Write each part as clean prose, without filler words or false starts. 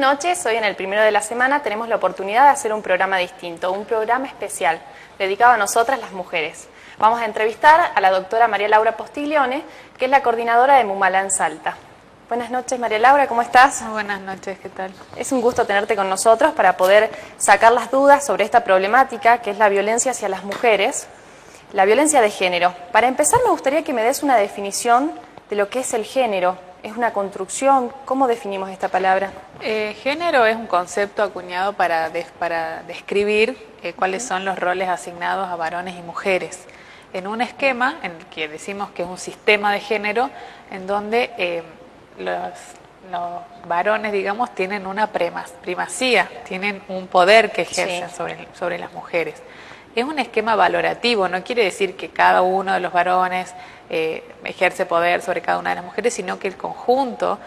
noches. Hoy en el primero de la semana tenemos la oportunidad de hacer un programa distinto, un programa especial dedicado a nosotras las mujeres. Vamos a entrevistar a la doctora María Laura Postiglione, que es la coordinadora de Mumala en Salta. Buenas noches, María Laura, ¿cómo estás? Buenas noches, ¿qué tal? Es un gusto tenerte con nosotros para poder sacar las dudas sobre esta problemática que es la violencia hacia las mujeres, la violencia de género. Para empezar, me gustaría que me des una definición de lo que es el género. ¿Es una construcción? ¿Cómo definimos esta palabra? Género es un concepto acuñado para describir cuáles son los roles asignados a varones y mujeres. En un esquema en el que decimos que es un sistema de género en donde los varones, digamos, tienen una primacía, tienen un poder que ejercen sobre las mujeres. Es un esquema valorativo, no quiere decir que cada uno de los varones ejerce poder sobre cada una de las mujeres, sino que el conjunto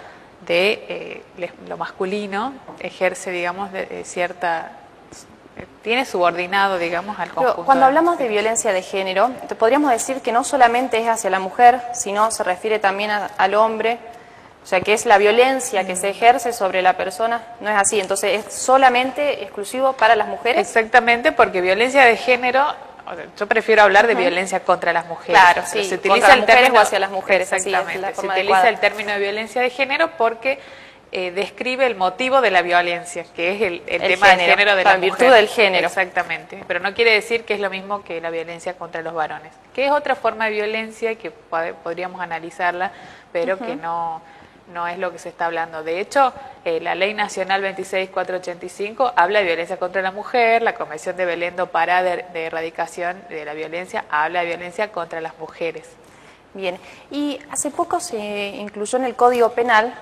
de lo masculino ejerce, digamos, tiene subordinado, digamos, al conjunto. Pero cuando hablamos de violencia de género, podríamos decir que no solamente es hacia la mujer, sino se refiere también al hombre, o sea, que es la violencia que se ejerce sobre la persona, no es así, entonces es solamente exclusivo para las mujeres. Exactamente, porque violencia de género, yo prefiero hablar de violencia contra las mujeres. Claro, sí, se contra utiliza las el mujeres término, o hacia las mujeres. Exactamente, así es, se utiliza el término de violencia de género porque describe el motivo de la violencia, que es el tema del género de la mujer. En virtud del género. Exactamente, pero no quiere decir que es lo mismo que la violencia contra los varones, que es otra forma de violencia que podríamos analizarla, pero que no es lo que se está hablando. De hecho, la Ley Nacional 26.485 habla de violencia contra la mujer, la Convención de Belén do Pará de Erradicación de la Violencia habla de violencia contra las mujeres. Bien, y hace poco se incluyó en el Código Penal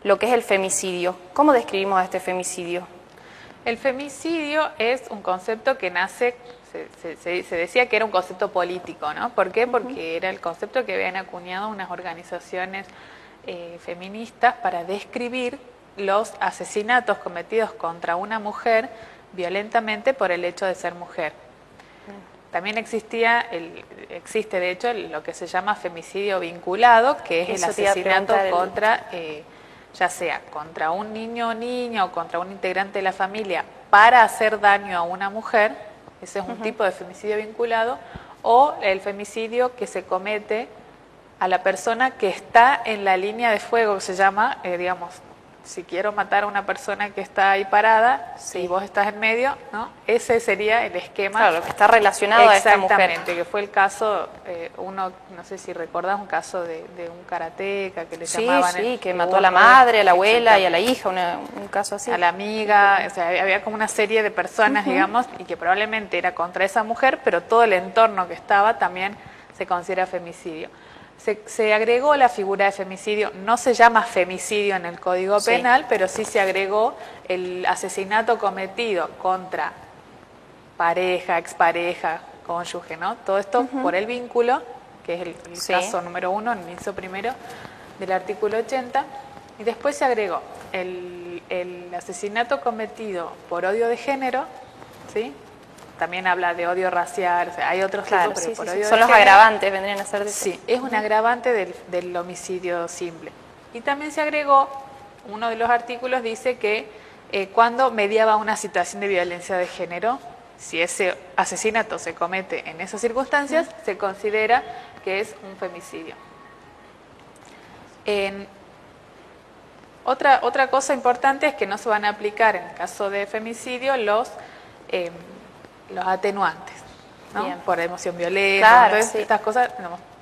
lo que es el femicidio. ¿Cómo describimos a este femicidio? El femicidio es un concepto que nace, se decía que era un concepto político, ¿no? ¿Por qué? Porque era el concepto que habían acuñado unas organizaciones feministas para describir los asesinatos cometidos contra una mujer violentamente por el hecho de ser mujer. También existe de hecho lo que se llama femicidio vinculado, que es el asesinato contra, ya sea contra un niño o niña o contra un integrante de la familia para hacer daño a una mujer. Ese es un tipo de femicidio vinculado, o el femicidio que se comete a la persona que está en la línea de fuego, que se llama, digamos, si quiero matar a una persona que está ahí parada, si vos estás en medio, ¿no? Ese sería el esquema. Claro, lo que está relacionado a esta mujer. Exactamente, que fue el caso, no sé si recordás, un caso de un karateca que le llamaban. Sí, que mató a la madre, a la abuela y a la hija, un caso así. A la amiga, o sea, había como una serie de personas, digamos, y que probablemente era contra esa mujer, pero todo el entorno que estaba también se considera femicidio. Se agregó la figura de femicidio, no se llama femicidio en el Código Penal, pero sí se agregó el asesinato cometido contra pareja, expareja, cónyuge, ¿no? Todo esto por el vínculo, que es el caso número 1, el inciso primero del artículo 80, y después se agregó el asesinato cometido por odio de género, ¿sí? También habla de odio racial, o sea, hay otros tipos, pero por odio de género. Son los agravantes, vendrían a ser de eso. Sí, es un agravante del homicidio simple. Y también se agregó, uno de los artículos dice que cuando mediaba una situación de violencia de género, si ese asesinato se comete en esas circunstancias, se considera que es un femicidio. Otra cosa importante es que no se van a aplicar en el caso de femicidio los atenuantes, ¿no? Por emoción violenta, claro, entonces estas cosas.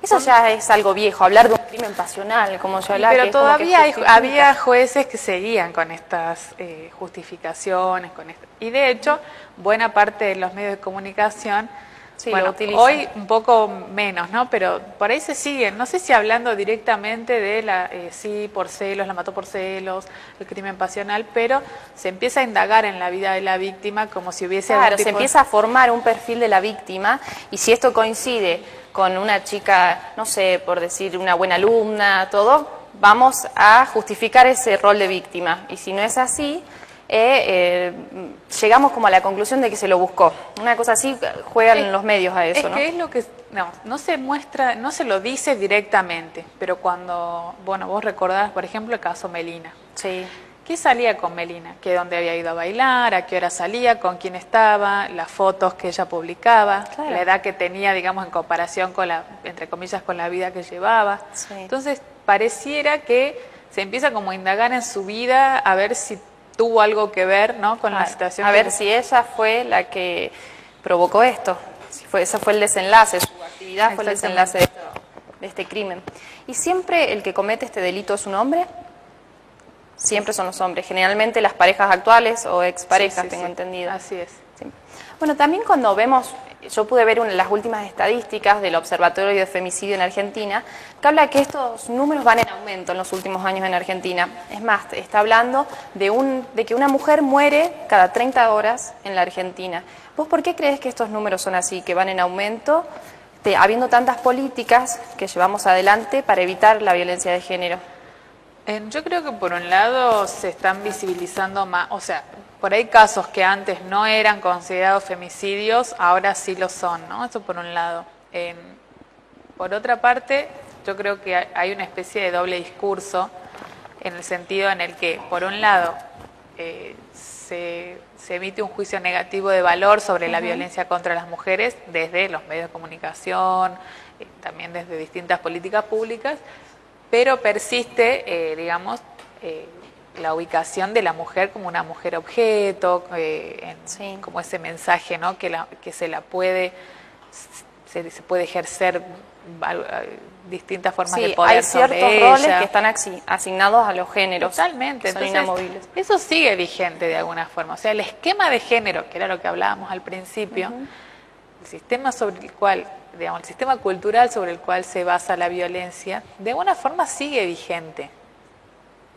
Eso ya es algo viejo, hablar de un crimen pasional, como yo hablaba. Pero todavía había jueces que seguían con estas justificaciones, y de hecho, buena parte de los medios de comunicación, bueno, hoy un poco menos, ¿no? Pero por ahí se siguen, no sé si hablando directamente de sí, por celos, la mató por celos, el crimen pasional, pero se empieza a indagar en la vida de la víctima como si hubiese... Claro, se empieza a formar un perfil de la víctima, y si esto coincide con una chica, no sé, por decir una buena alumna, todo, vamos a justificar ese rol de víctima, y si no es así... llegamos como a la conclusión de que se lo buscó. Una cosa así juegan los medios a eso, ¿no? Es lo que no se muestra, no se lo dice directamente, pero cuando, bueno, vos recordás, por ejemplo, el caso Melina, ¿qué salía con Melina? ¿Qué dónde había ido a bailar? ¿A qué hora salía? ¿Con quién estaba? Las fotos que ella publicaba, Claro. la edad que tenía, digamos, en comparación con la, entre comillas, con la vida que llevaba. Sí. Entonces, pareciera que se empieza como a indagar en su vida a ver si tuvo algo que ver, ¿no?, con la situación. A ver si ella fue la que provocó esto, si fue, ese fue el desenlace, su actividad fue el desenlace de este crimen. ¿Y siempre el que comete este delito es un hombre? Siempre son los hombres, generalmente las parejas actuales o exparejas, tengo entendido. Así es. Sí. Bueno, también cuando vemos, yo pude ver las últimas estadísticas del Observatorio de Femicidio en Argentina, que habla que estos números van en aumento en los últimos años en Argentina. Es más, está hablando de que una mujer muere cada 30 horas en la Argentina. ¿Vos por qué crees que estos números son así, que van en aumento, habiendo tantas políticas que llevamos adelante para evitar la violencia de género? Yo creo que por un lado se están visibilizando más, o sea, por ahí casos que antes no eran considerados femicidios, ahora sí lo son, ¿no? Eso por un lado. Por otra parte, yo creo que hay una especie de doble discurso en el sentido en el que, por un lado, se emite un juicio negativo de valor sobre la violencia contra las mujeres desde los medios de comunicación, también desde distintas políticas públicas, pero persiste, digamos, la ubicación de la mujer como una mujer objeto, como ese mensaje, ¿no?, que se puede ejercer distintas formas de poder hay ciertos sobre roles ella. Que están asignados a los géneros. Totalmente, que son entonces inamovibles. eso sigue vigente de alguna forma. O sea, el esquema de género, que era lo que hablábamos al principio, el sistema sobre el cual, digamos, el sistema cultural sobre el cual se basa la violencia, de alguna forma sigue vigente.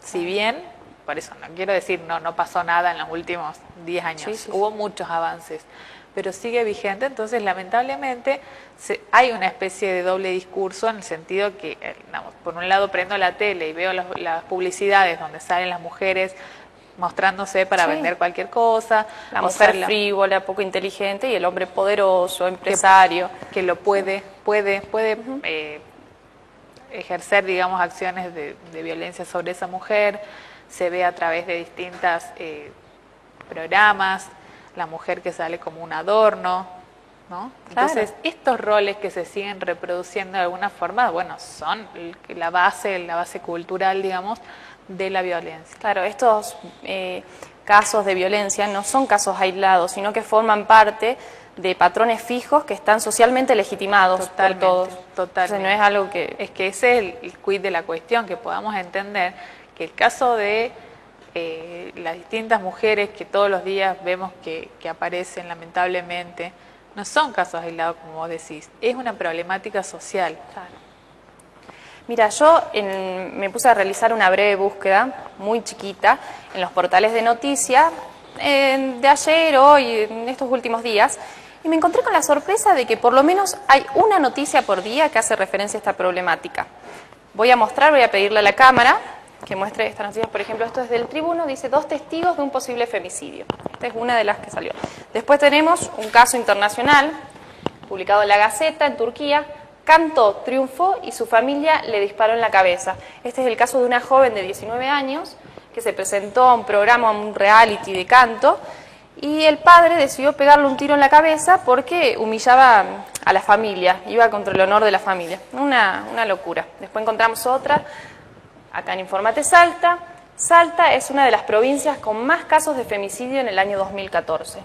Si bien, por eso no quiero decir no pasó nada en los últimos 10 años, hubo muchos avances, pero sigue vigente. Entonces, lamentablemente, hay una especie de doble discurso en el sentido que, digamos, por un lado prendo la tele y veo las publicidades donde salen las mujeres mostrándose para vender cualquier cosa, la mujer frívola, poco inteligente, y el hombre poderoso, empresario, que lo puede ejercer, digamos, acciones de violencia sobre esa mujer. Se ve a través de distintas programas, la mujer que sale como un adorno, ¿no? Entonces, estos roles que se siguen reproduciendo de alguna forma, bueno, son la base cultural, digamos, de la violencia. Claro, estos casos de violencia no son casos aislados, sino que forman parte de patrones fijos que están socialmente legitimados por todos. Totalmente. O sea, no es algo que... Es que ese es el quid de la cuestión, que podamos entender que el caso de las distintas mujeres que todos los días vemos que aparecen lamentablemente, no son casos aislados, como vos decís, es una problemática social. Claro. Mira, yo me puse a realizar una breve búsqueda, muy chiquita, en los portales de noticias, de ayer, hoy, en estos últimos días, y me encontré con la sorpresa de que por lo menos hay una noticia por día que hace referencia a esta problemática. Voy a pedirle a la cámara que muestre estas noticias. Por ejemplo, esto es del Tribuno, dice 2 testigos de un posible femicidio. Esta es una de las que salió. Después tenemos un caso internacional, publicado en La Gaceta, en Turquía. Cantó, triunfó y su familia le disparó en la cabeza. Este es el caso de una joven de 19 años que se presentó a un programa, a un reality de canto, y el padre decidió pegarle un tiro en la cabeza porque humillaba a la familia, iba contra el honor de la familia. Una locura. Después encontramos otra, acá en Informate Salta. Salta es una de las provincias con más casos de femicidio en el año 2014.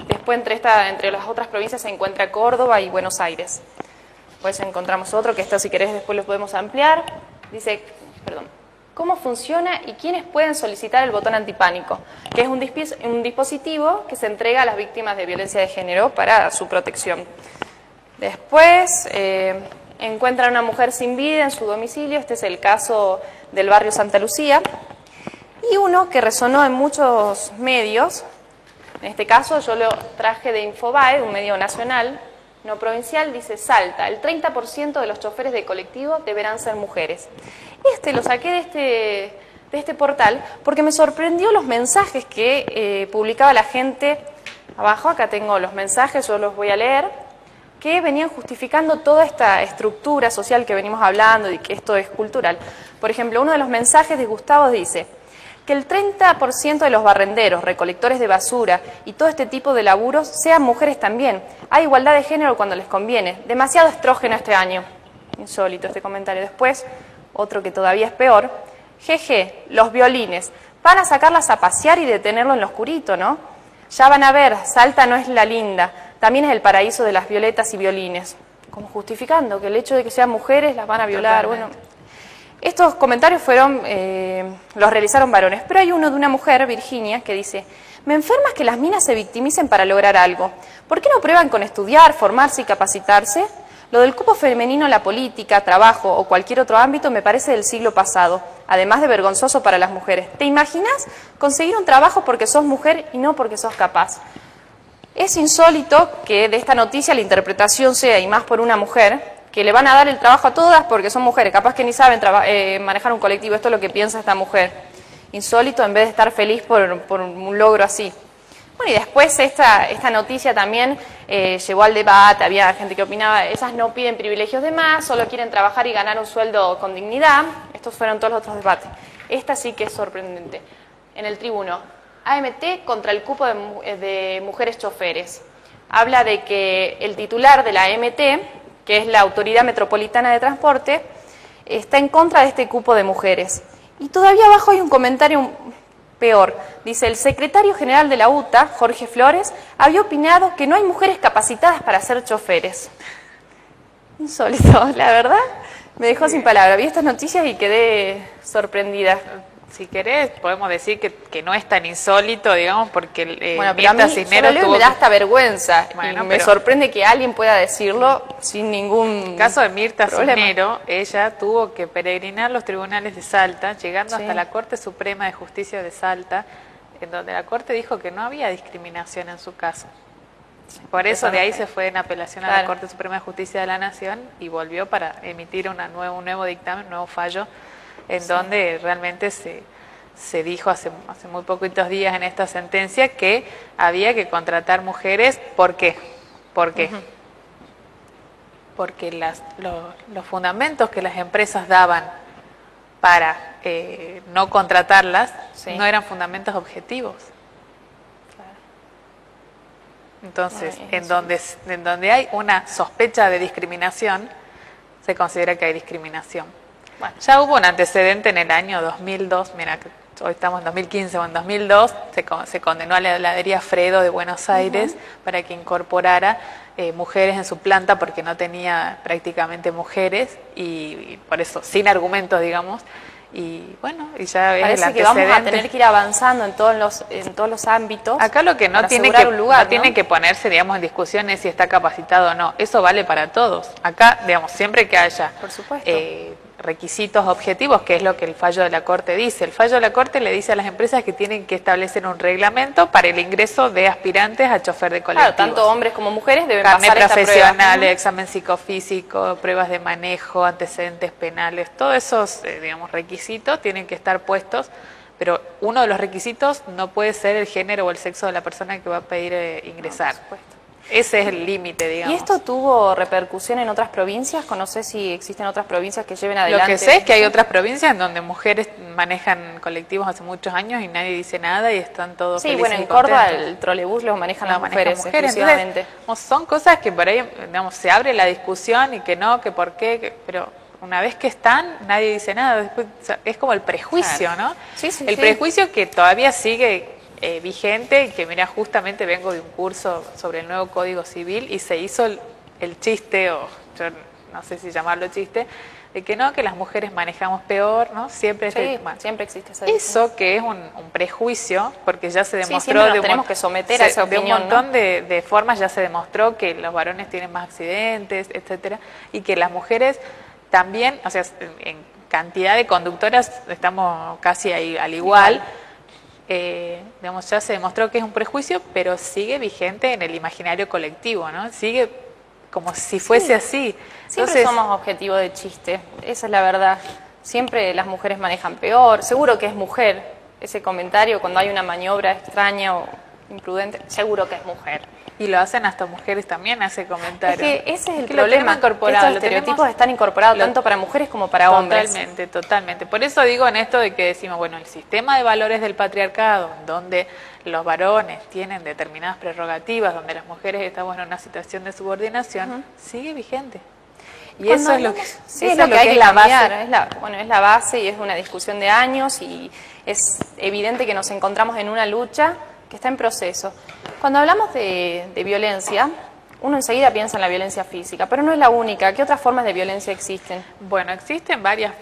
Después entre las otras provincias se encuentra Córdoba y Buenos Aires. Pues encontramos otro, que esto si querés después lo podemos ampliar. Dice, ¿cómo funciona y quiénes pueden solicitar el botón antipánico? Que es un dispositivo que se entrega a las víctimas de violencia de género para su protección. Después encuentran a una mujer sin vida en su domicilio. Este es el caso del barrio Santa Lucía. Y uno que resonó en muchos medios, en este caso yo lo traje de Infobae, un medio nacional, no provincial, dice Salta, el 30% de los choferes de colectivo deberán ser mujeres. Lo saqué de este portal porque me sorprendió los mensajes que publicaba la gente. Abajo, acá tengo los mensajes, yo los voy a leer, que venían justificando toda esta estructura social que venimos hablando y que esto es cultural. Por ejemplo, uno de los mensajes de Gustavo dice: que el 30% de los barrenderos, recolectores de basura y todo este tipo de laburos sean mujeres también. Hay igualdad de género cuando les conviene. Demasiado estrógeno este año. Insólito este comentario. Después, otro que todavía es peor. Jeje, los violines. Van a sacarlas a pasear y detenerlo en lo oscurito, ¿no? Ya van a ver, Salta no es la linda, también es el paraíso de las violetas y violines. Como justificando que el hecho de que sean mujeres las van a violar. Totalmente. Bueno, estos comentarios los realizaron varones, pero hay uno de una mujer, Virginia, que dice: me enferma que las minas se victimicen para lograr algo. ¿Por qué no prueban con estudiar, formarse y capacitarse? Lo del cupo femenino en la política, trabajo o cualquier otro ámbito me parece del siglo pasado, además de vergonzoso para las mujeres. ¿Te imaginas conseguir un trabajo porque sos mujer y no porque sos capaz? Es insólito que de esta noticia la interpretación sea, y más por una mujer, que le van a dar el trabajo a todas porque son mujeres, capaz que ni saben manejar un colectivo. Esto es lo que piensa esta mujer. Insólito en vez de estar feliz por un logro así. Bueno, y después esta noticia también llevó al debate, había gente que opinaba, esas no piden privilegios de más, solo quieren trabajar y ganar un sueldo con dignidad. Estos fueron todos los otros debates. Esta sí que es sorprendente. En el Tribuno, AMT contra el cupo de mujeres choferes. Habla de que el titular de la AMT, que es la Autoridad Metropolitana de Transporte, está en contra de este cupo de mujeres. Y todavía abajo hay un comentario peor. Dice: el secretario general de la UTA, Jorge Flores, había opinado que no hay mujeres capacitadas para ser choferes. Insólito, la verdad, me dejó sin palabras. Vi estas noticias y quedé sorprendida. Si querés, podemos decir que no es tan insólito, digamos, porque Bueno, pero a mí Cisneros solo me da hasta vergüenza. Bueno, y me sorprende que alguien pueda decirlo sin ningún En el caso de Mirta problema. Cisneros, ella tuvo que peregrinar los tribunales de Salta, llegando Sí. hasta la Corte Suprema de Justicia de Salta, en donde la Corte dijo que no había discriminación en su caso. Por eso de ahí se fue en apelación a la Claro. Corte Suprema de Justicia de la Nación y volvió para emitir un nuevo dictamen, un nuevo fallo, en donde realmente se dijo hace muy poquitos días en esta sentencia que había que contratar mujeres. ¿Por qué? ¿Por qué? Porque los fundamentos que las empresas daban para no contratarlas Sí. no eran fundamentos objetivos. Entonces, Ay, en donde hay una sospecha de discriminación, se considera que hay discriminación. Bueno. Ya hubo un antecedente en el año 2002, mira, que hoy estamos en 2015, o en 2002 se condenó a la heladería Fredo de Buenos Aires para que incorporara mujeres en su planta porque no tenía prácticamente mujeres y por eso, sin argumentos, digamos. Y bueno, y ya es el Parece que antecedente. vamos a tener que ir avanzando en todos los ámbitos. Acá lo que no para tiene asegurar que un lugar, no tiene que ponerse, digamos, en discusión es si está capacitado o no. Eso vale para todos. Acá, digamos, siempre que haya Por supuesto. requisitos objetivos, que es lo que el fallo de la Corte dice. El fallo de la Corte le dice a las empresas que tienen que establecer un reglamento para el ingreso de aspirantes a chofer de colectivos. Claro, tanto hombres como mujeres deben Carnet pasar esta profesional, prueba. examen psicofísico, pruebas de manejo, antecedentes penales, todos esos, digamos, requisitos tienen que estar puestos, pero uno de los requisitos no puede ser el género o el sexo de la persona que va a pedir ingresar. Por supuesto. Ese es el límite, digamos. ¿Y esto tuvo repercusión en otras provincias? No sé si existen otras provincias que lleven Lo adelante. que sé es que hay otras provincias en donde mujeres manejan colectivos hace muchos años y nadie dice nada y están todos Sí, felices bueno, y en Córdoba contentos. el trolebús lo manejan Lo las manejan mujeres mujeres. exclusivamente. Entonces, son cosas que por ahí, digamos, se abre la discusión y que no, que por qué, pero una vez que están, nadie dice nada. Después, o sea, es como el prejuicio, Claro. ¿no? Sí, sí, el sí. prejuicio que todavía sigue vigente, y que mira, justamente vengo de un curso sobre el nuevo Código Civil y se hizo el chiste, o yo no sé si llamarlo chiste, de que no, que las mujeres manejamos peor, ¿no? Siempre Sí, bueno, siempre existe esa eso que es un prejuicio, porque ya se demostró siempre nos de un tenemos mon- que someter a esa de un opinión, montón de formas ya se demostró que los varones tienen más accidentes, etcétera, y que las mujeres también, o sea, en cantidad de conductoras estamos casi ahí al igual. Digamos, ya se demostró que es un prejuicio, pero sigue vigente en el imaginario colectivo, ¿no? Sigue como si fuese así. Siempre Entonces, somos objetivo de chiste, esa es la verdad. Siempre las mujeres manejan peor, seguro que es mujer. Ese comentario cuando hay una maniobra extraña o imprudente, seguro que es mujer. Y lo hacen hasta mujeres también, hace comentarios. Es que ese es el que lo problema, tenemos incorporado, estos estereotipos están incorporados tanto para mujeres como para hombres. Totalmente, totalmente. Por eso digo en esto de que decimos, bueno, el sistema de valores del patriarcado, donde los varones tienen determinadas prerrogativas, donde las mujeres estamos en una situación de subordinación, sigue vigente. Y eso es lo que, sí, es lo que hay que cambiar. Es la base y es una discusión de años y es evidente que nos encontramos en una lucha que está en proceso. Cuando hablamos de violencia, uno enseguida piensa en la violencia física, pero no es la única. ¿Qué otras formas de violencia existen? Bueno, existen varios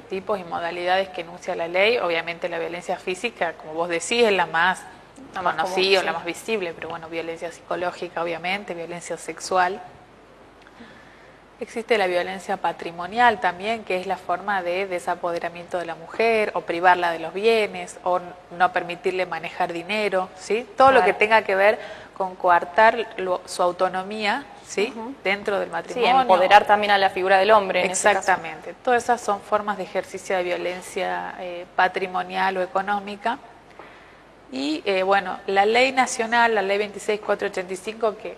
tipos y modalidades que enuncia la ley. Obviamente la violencia física, como vos decís, es la más conocida, la más visible, pero bueno, violencia psicológica, obviamente, violencia sexual. Existe la violencia patrimonial también, que es la forma de desapoderamiento de la mujer, o privarla de los bienes, o no permitirle manejar dinero, ¿sí? Todo lo que tenga que ver con coartar su autonomía, ¿sí? Dentro del matrimonio. Sí, empoderar también a la figura del hombre. Exactamente. Todas esas son formas de ejercicio de violencia patrimonial o económica. Y bueno, la ley nacional, la ley 26.485, que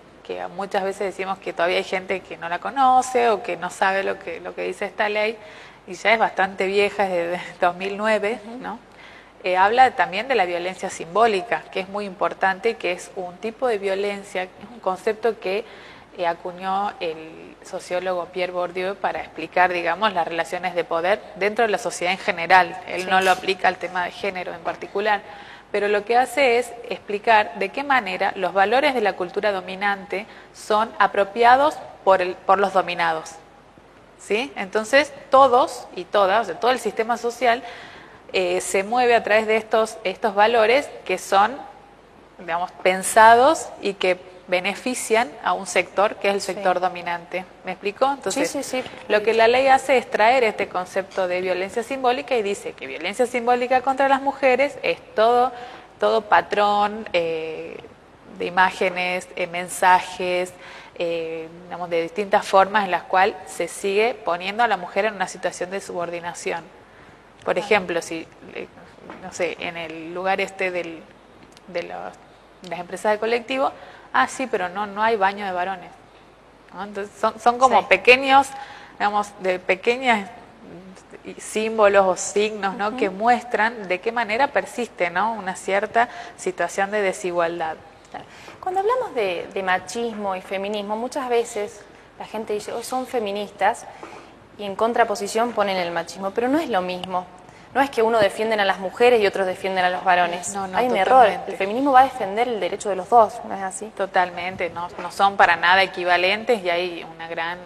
muchas veces decimos que todavía hay gente que no la conoce o que no sabe lo que dice esta ley, y ya es bastante vieja, es de 2009, ¿no? Habla también de la violencia simbólica, que es muy importante, que es un tipo de violencia, es un concepto que acuñó el sociólogo Pierre Bourdieu para explicar, digamos, las relaciones de poder dentro de la sociedad en general. Él no lo aplica al tema de género en particular, pero lo que hace es explicar de qué manera los valores de la cultura dominante son apropiados por los dominados, ¿sí? Entonces, todos y todas, o sea, todo el sistema social se mueve a través de estos valores que son, digamos, pensados y que benefician a un sector que es el sector dominante. ¿Me explico? Entonces, lo que la ley hace es traer este concepto de violencia simbólica y dice que violencia simbólica contra las mujeres es todo patrón de imágenes, mensajes, digamos, de distintas formas en las cuales se sigue poniendo a la mujer en una situación de subordinación. Por ejemplo, si, no sé, en el lugar de las empresas de colectivo, sí, pero no hay baño de varones, ¿no? Entonces son como pequeños, digamos, de pequeñas símbolos o signos, ¿no? Que muestran de qué manera persiste, ¿no? Una cierta situación de desigualdad. Cuando hablamos de machismo y feminismo, muchas veces la gente dice, hoy son feministas, y en contraposición ponen el machismo, pero no es lo mismo. No es que uno defienden a las mujeres y otros defienden a los varones. Hay un error. El feminismo va a defender el derecho de los dos, ¿no es así? Totalmente, no son para nada equivalentes y hay una gran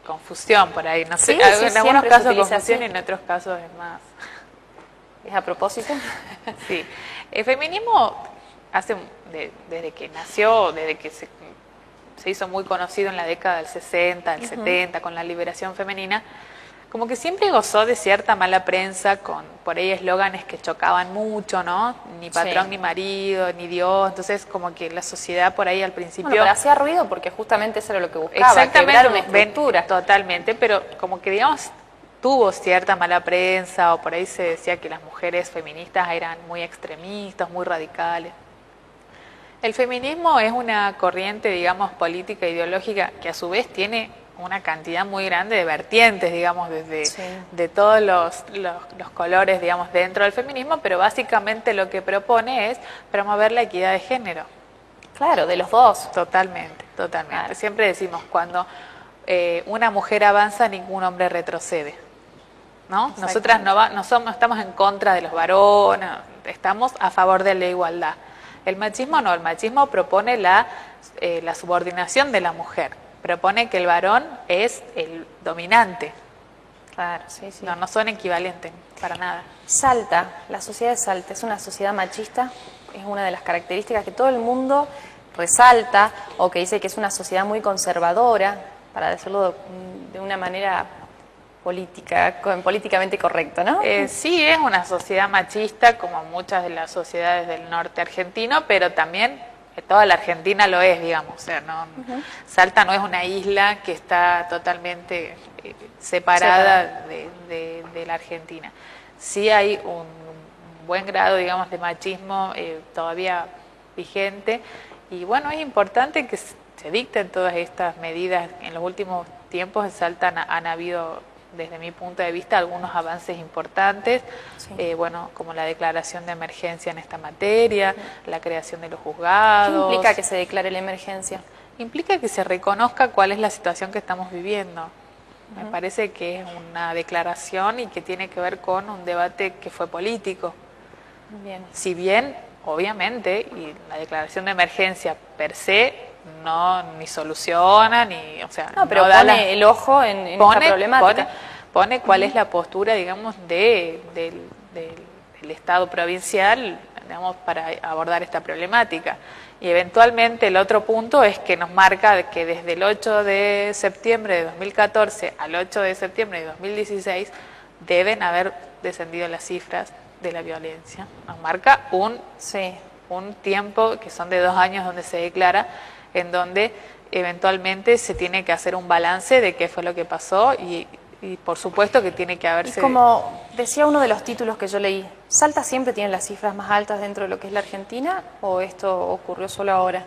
confusión por ahí. No sé, en algunos casos confusión y en otros casos es más. ¿Es a propósito? Sí. El feminismo desde que nació, desde que se hizo muy conocido en la década del 60, del 70, con la liberación femenina, como que siempre gozó de cierta mala prensa con por ahí eslóganes que chocaban mucho, ¿no? Ni patrón ni marido, ni Dios. Entonces como que la sociedad por ahí al principio... Bueno, pero hacía ruido porque justamente eso era lo que buscaba, quebrar una estructura. Totalmente, pero como que digamos tuvo cierta mala prensa, o por ahí se decía que las mujeres feministas eran muy extremistas, muy radicales. El feminismo es una corriente, digamos, política e ideológica que a su vez tiene una cantidad muy grande de vertientes, digamos, de todos los colores, digamos, dentro del feminismo, pero básicamente lo que propone es promover la equidad de género. Claro, de los dos. Totalmente. Claro. Siempre decimos, cuando una mujer avanza, ningún hombre retrocede, ¿no? Nosotras no estamos en contra de los varones, estamos a favor de la igualdad. El machismo no, el machismo propone la subordinación de la mujer. Propone que el varón es el dominante. Claro, No son equivalentes, para nada. Salta, la sociedad de Salta es una sociedad machista, es una de las características que todo el mundo resalta, o que dice que es una sociedad muy conservadora, para decirlo de una manera políticamente correcto, ¿no? Sí, es una sociedad machista, como muchas de las sociedades del norte argentino, pero también toda la Argentina lo es, digamos. O sea, Salta no es una isla que está totalmente separada de la Argentina. Sí hay un buen grado, digamos, de machismo todavía vigente, Y bueno, es importante que se dicten todas estas medidas. En los últimos tiempos en Salta han habido, desde mi punto de vista, algunos avances importantes, Sí. bueno, como la declaración de emergencia en esta materia, la creación de los juzgados. ¿Qué implica que se declare la emergencia? Implica que se reconozca cuál es la situación que estamos viviendo. Me parece que es una declaración y que tiene que ver con un debate que fue político. Bien. Si bien, obviamente, y la declaración de emergencia per se no ni soluciona, ni, o sea, No, pero da pone el ojo en esta problemática. pone cuál es la postura, digamos, del Estado provincial, digamos, para abordar esta problemática. Y eventualmente el otro punto es que nos marca que desde el 8 de septiembre de 2014 al 8 de septiembre de 2016 deben haber descendido las cifras de la violencia. Nos marca Sí. un tiempo, que son de 2 años, donde se declara, en donde eventualmente se tiene que hacer un balance de qué fue lo que pasó y por supuesto que tiene que Y haberse... como decía uno de los títulos que yo leí, ¿Salta siempre tiene las cifras más altas dentro de lo que es la Argentina o esto ocurrió solo ahora?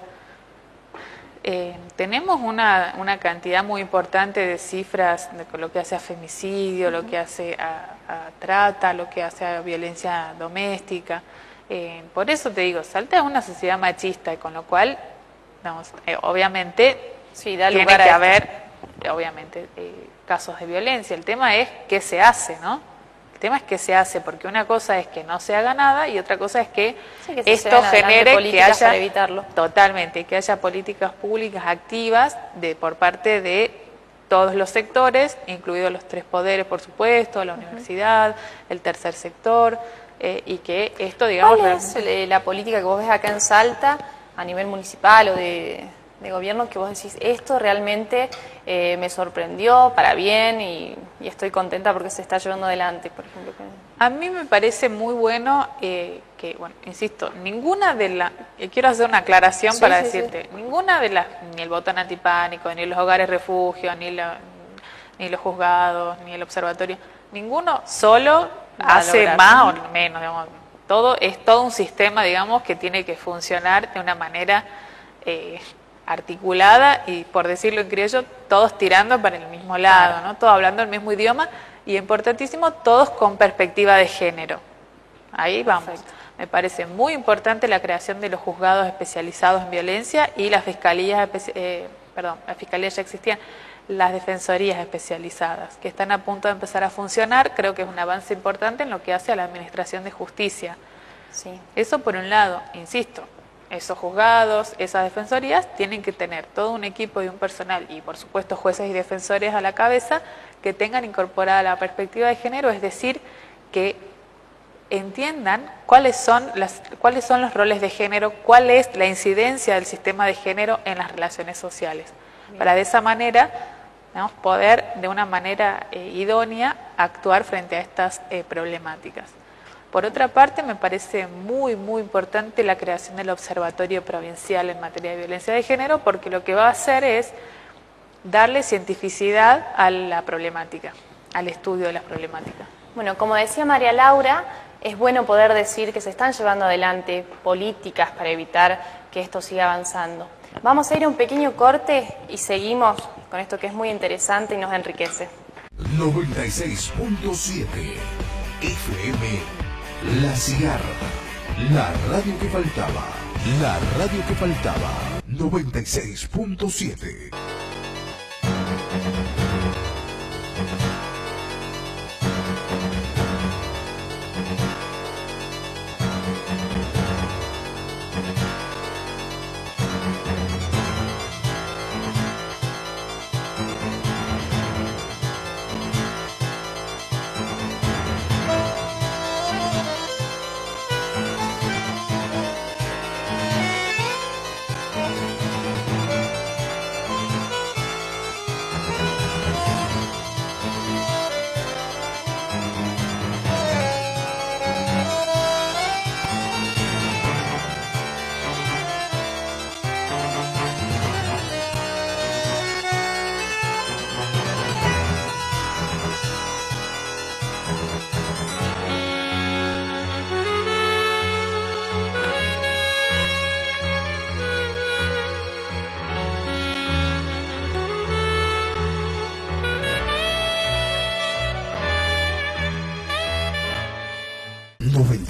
Tenemos una cantidad muy importante de cifras de lo que hace a femicidio, lo que hace a trata, lo que hace a violencia doméstica. Por eso te digo, Salta es una sociedad machista y con lo cual, digamos, obviamente Sí, da tiene lugar a que esto. haber, obviamente, casos de violencia. El tema es qué se hace, ¿no? El tema es qué se hace, porque una cosa es que no se haga nada y otra cosa es que, Sí, que se esto lleven adelante genere que políticas haya para evitarlo. totalmente, que haya políticas públicas activas por parte de todos los sectores, incluidos los 3 poderes, por supuesto, la universidad, el tercer sector, y que esto, digamos, ¿Cuál es la política que vos ves acá en Salta a nivel municipal o de gobierno que vos decís, esto realmente me sorprendió para bien y estoy contenta porque se está llevando adelante, por ejemplo? A mí me parece muy bueno que, bueno, insisto, ninguna de las... quiero hacer una aclaración Sí, para sí, decirte, ninguna de las, ni el botón antipánico, ni los hogares refugio, ni los juzgados, ni el observatorio, ninguno solo Va a hace lograr. más o menos, digamos, es todo un sistema, digamos, que tiene que funcionar de una manera articulada y, por decirlo en criollo, todos tirando para el mismo lado, ¿no? Todos hablando el mismo idioma y, importantísimo, todos con perspectiva de género. Ahí vamos. Perfecto. Me parece muy importante la creación de los juzgados especializados en violencia y las fiscalías, las fiscalías ya existían, las defensorías especializadas, que están a punto de empezar a funcionar. Creo que es un avance importante en lo que hace a la administración de justicia. Sí. Eso por un lado, insisto, esos juzgados, esas defensorías tienen que tener todo un equipo y un personal y por supuesto jueces y defensores a la cabeza que tengan incorporada la perspectiva de género, es decir, que entiendan cuáles son los roles de género, cuál es la incidencia del sistema de género en las relaciones sociales. Bien. Para de esa manera, digamos, poder de una manera idónea actuar frente a estas problemáticas. Por otra parte, me parece muy, muy importante la creación del Observatorio Provincial en materia de violencia de género, porque lo que va a hacer es darle cientificidad a la problemática, al estudio de las problemáticas. Bueno, como decía María Laura, es bueno poder decir que se están llevando adelante políticas para evitar que esto siga avanzando. Vamos a ir a un pequeño corte y seguimos con esto que es muy interesante y nos enriquece. 96.7 FM La Cigarra, la radio que faltaba, la radio que faltaba, 96.7.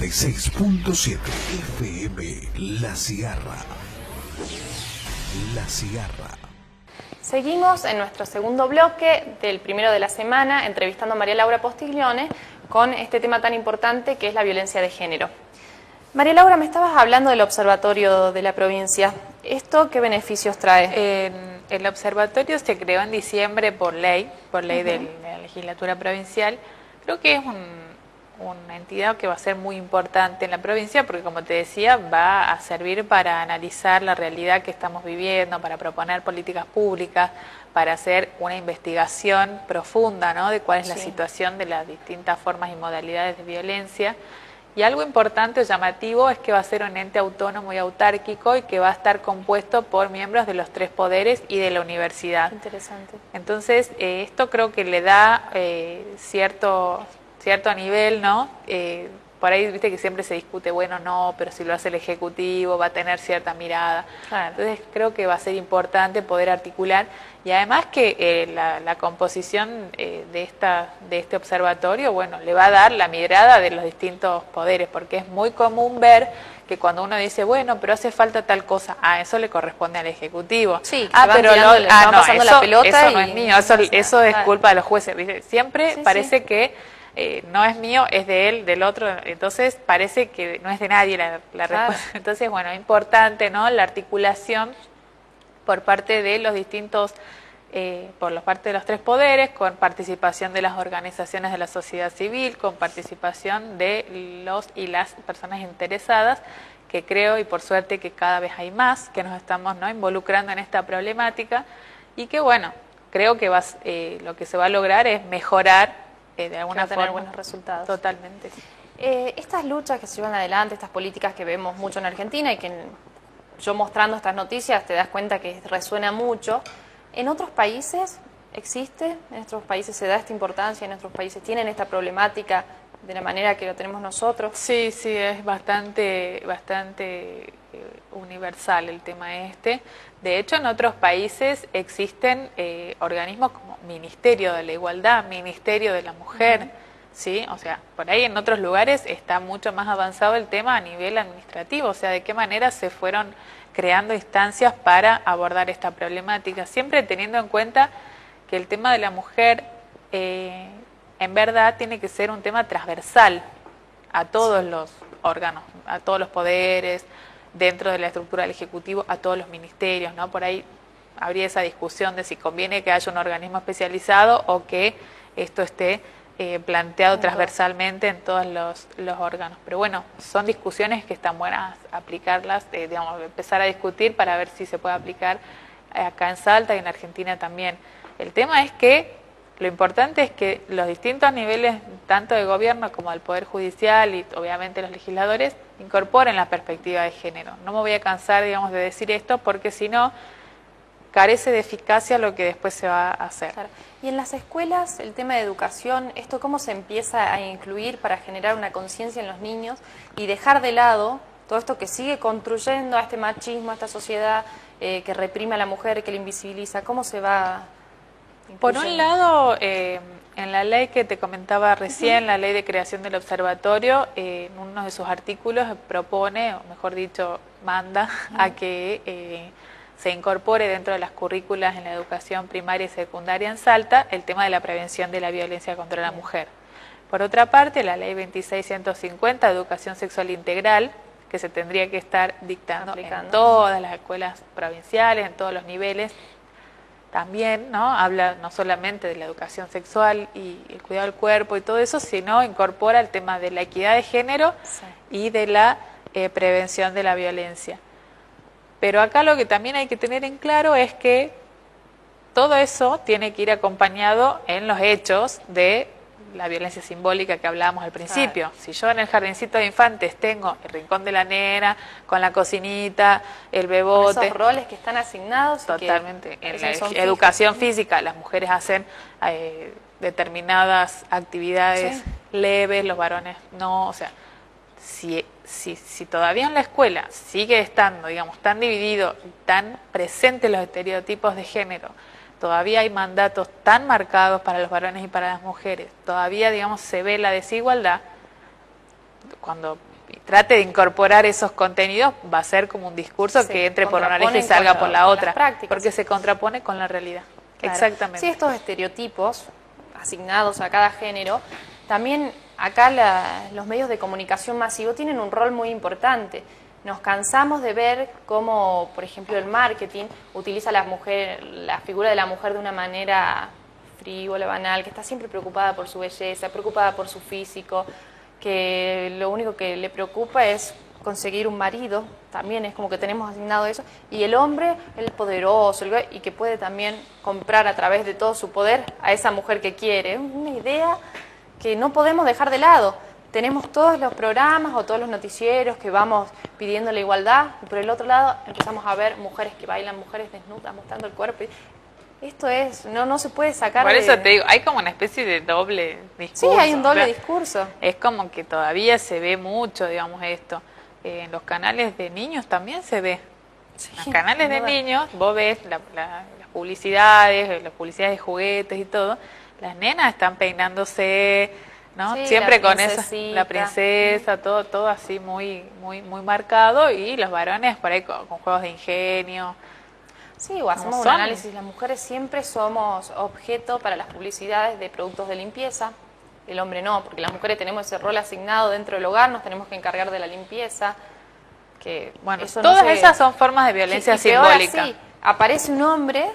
96.7 FM La Cigarra. La Cigarra. Seguimos en nuestro segundo bloque del primero de la semana, entrevistando a María Laura Postiglione con este tema tan importante que es la violencia de género. María Laura, me estabas hablando del observatorio de la provincia. ¿Esto qué beneficios trae? El observatorio se creó en diciembre por ley de la legislatura provincial. Creo que es una entidad que va a ser muy importante en la provincia porque, como te decía, va a servir para analizar la realidad que estamos viviendo, para proponer políticas públicas, para hacer una investigación profunda, ¿no?, de cuál es la situación de las distintas formas y modalidades de violencia. Y algo importante o llamativo es que va a ser un ente autónomo y autárquico y que va a estar compuesto por miembros de los 3 poderes y de la universidad. Interesante. Entonces, esto creo que le da cierto nivel, ¿no? Por ahí, viste que siempre se discute, bueno, no, pero si lo hace el Ejecutivo va a tener cierta mirada. Claro. Entonces, creo que va a ser importante poder articular y además que la composición de este observatorio, bueno, le va a dar la mirada de los distintos poderes, porque es muy común ver que cuando uno dice, bueno, pero hace falta tal cosa, eso le corresponde al Ejecutivo. Sí, pero le van pasando la pelota eso no y es mío, eso es culpa de los jueces. ¿Viste? Siempre parece que no es mío, es de él, del otro, entonces parece que no es de nadie la respuesta. Entonces, bueno, es importante, ¿no?, la articulación por parte de los distintos, parte de los 3 poderes, con participación de las organizaciones de la sociedad civil, con participación de los y las personas interesadas, que creo, y por suerte que cada vez hay más, que nos estamos, ¿no?, involucrando en esta problemática, y que, bueno, creo que lo que se va a lograr es mejorar de alguna forma buenos resultados. Totalmente. Estas luchas que se llevan adelante, estas políticas que vemos mucho en Argentina y que yo mostrando estas noticias te das cuenta que resuena mucho, ¿en otros países existe? ¿En nuestros países se da esta importancia? ¿En nuestros países tienen esta problemática de la manera que lo tenemos nosotros? Sí, es bastante universal el tema este. De hecho, en otros países existen organismos como Ministerio de la Igualdad, Ministerio de la Mujer, ¿sí? O sea, por ahí en otros lugares está mucho más avanzado el tema a nivel administrativo, o sea, de qué manera se fueron creando instancias para abordar esta problemática, siempre teniendo en cuenta que el tema de la mujer en verdad tiene que ser un tema transversal a todos los órganos, a todos los poderes, dentro de la estructura del Ejecutivo, a todos los ministerios, ¿no? Por ahí habría esa discusión de si conviene que haya un organismo especializado o que esto esté planteado transversalmente en todos los órganos. Pero bueno, son discusiones que están buenas aplicarlas, empezar a discutir para ver si se puede aplicar acá en Salta y en Argentina también. El tema es que lo importante es que los distintos niveles, tanto de gobierno como del Poder Judicial y obviamente los legisladores, incorporen la perspectiva de género. No me voy a cansar, de decir esto, porque si no, carece de eficacia lo que después se va a hacer. Claro. Y en las escuelas, el tema de educación, ¿esto cómo se empieza a incluir para generar una conciencia en los niños y dejar de lado todo esto que sigue construyendo a este machismo, a esta sociedad que reprime a la mujer, que la invisibiliza? ¿Cómo se va incluyendo? Por un lado, en la ley que te comentaba recién, la ley de creación del observatorio, en uno de sus artículos propone, o mejor dicho, manda a que se incorpore dentro de las currículas en la educación primaria y secundaria en Salta el tema de la prevención de la violencia contra la mujer. Por otra parte, la ley 26150, educación sexual integral, que se tendría que estar dictando en todas las escuelas provinciales, en todos los niveles, también, ¿no?, habla no solamente de la educación sexual y el cuidado del cuerpo y todo eso, sino incorpora el tema de la equidad de género y de la prevención de la violencia. Pero acá lo que también hay que tener en claro es que todo eso tiene que ir acompañado en los hechos de la violencia simbólica que hablábamos al principio. Si yo en el jardincito de infantes tengo el rincón de la nena, con la cocinita, el bebote... Con esos roles que están asignados. Totalmente. En la educación física las mujeres hacen determinadas actividades leves, los varones no. O sea, si todavía en la escuela sigue estando, tan dividido, tan presentes los estereotipos de género, todavía hay mandatos tan marcados para los varones y para las mujeres, todavía, se ve la desigualdad, cuando trate de incorporar esos contenidos, va a ser como un discurso que entre por una oreja y salga por la otra, porque se contrapone con la realidad. Claro. Exactamente. Sí, estos estereotipos asignados a cada género, también acá los medios de comunicación masivo tienen un rol muy importante. Nos cansamos de ver cómo, por ejemplo, el marketing utiliza a la figura de la mujer de una manera frívola, banal, que está siempre preocupada por su belleza, preocupada por su físico, que lo único que le preocupa es conseguir un marido, también es como que tenemos asignado eso, y el hombre, el poderoso, y que puede también comprar a través de todo su poder a esa mujer que quiere. Una idea que no podemos dejar de lado. Tenemos todos los programas o todos los noticieros que vamos pidiendo la igualdad, y por el otro lado empezamos a ver mujeres que bailan, mujeres desnudas, mostrando el cuerpo. Esto es, no se puede sacar. Por eso te digo, hay como una especie de doble discurso. Sí, hay un doble discurso. Es como que todavía se ve mucho, digamos, esto. En los canales de niños también se ve. Sí, en los canales de niños, vos ves las publicidades de juguetes y todo. Las nenas están peinándose, ¿no? Sí, siempre con esa, la princesa, todo así muy marcado, y los varones por ahí con juegos de ingenio. Sí, o hacemos un análisis, las mujeres siempre somos objeto para las publicidades de productos de limpieza, el hombre no, porque las mujeres tenemos ese rol asignado dentro del hogar, nos tenemos que encargar de la limpieza, que bueno, eso todas esas son formas de violencia simbólica. Sí, aparece un hombre,